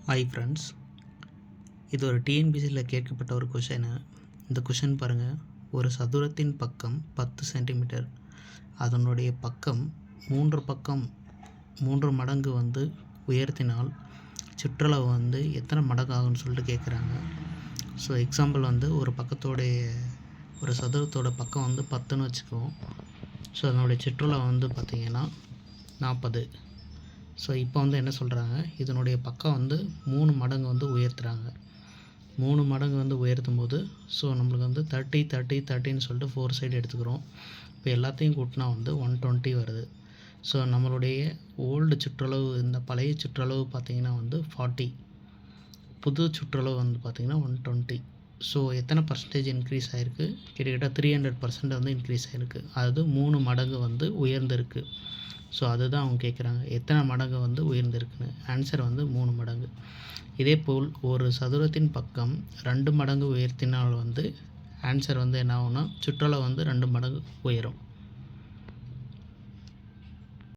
Hi friends, இது ஒரு டிஎன்பிசியில் கேட்கப்பட்ட ஒரு கொஷினு. இந்த கொஷின் பாருங்கள். ஒரு சதுரத்தின் பக்கம் 10 சென்டிமீட்டர், அதனுடைய பக்கம் 3 மடங்கு உயர்த்தினால் சுற்றளவு எத்தனை மடங்கு ஆகும்னு சொல்லிட்டு கேட்குறாங்க. ஸோ எக்ஸாம்பிள் ஒரு சதுரத்தோட பக்கம் 10ன்னு வச்சுக்குவோம். ஸோ அதனுடைய சுற்றளவு பார்த்திங்கன்னா 40. ஸோ இப்போ என்ன சொல்கிறாங்க, இதனுடைய பக்கம் 3 மடங்கு உயர்த்துறாங்க. 3 மடங்கு உயர்த்தும் போது ஸோ நம்மளுக்கு 30 30 30ன்னு சொல்லிட்டு 4 சைடு எடுத்துக்கிறோம். இப்போ எல்லாத்தையும் கூட்டினா 120 வருது. ஸோ நம்மளுடைய ஓல்டு சுற்றளவு, இந்த பழைய சுற்றளவு பார்த்திங்கன்னா 40, புது சுற்றளவு பார்த்திங்கன்னா 120. ஸோ எத்தனை பர்சன்டேஜ் இன்க்ரீஸ் ஆகிருக்கு? கிட்டத்தட்ட 300% இன்க்ரீஸ் ஆகிருக்கு. அது 3 மடங்கு உயர்ந்திருக்கு. ஸோ அதுதான் அவங்க கேட்குறாங்க, எத்தனை மடங்கு உயர்ந்திருக்குன்னு. ஆன்சர் 3 மடங்கு. இதேபோல் ஒரு சதுரத்தின் பக்கம் 2 மடங்கு உயர்த்தினால் ஆன்சர் என்ன ஆகும்னா சுற்றளவு 2 மடங்கு உயரும்.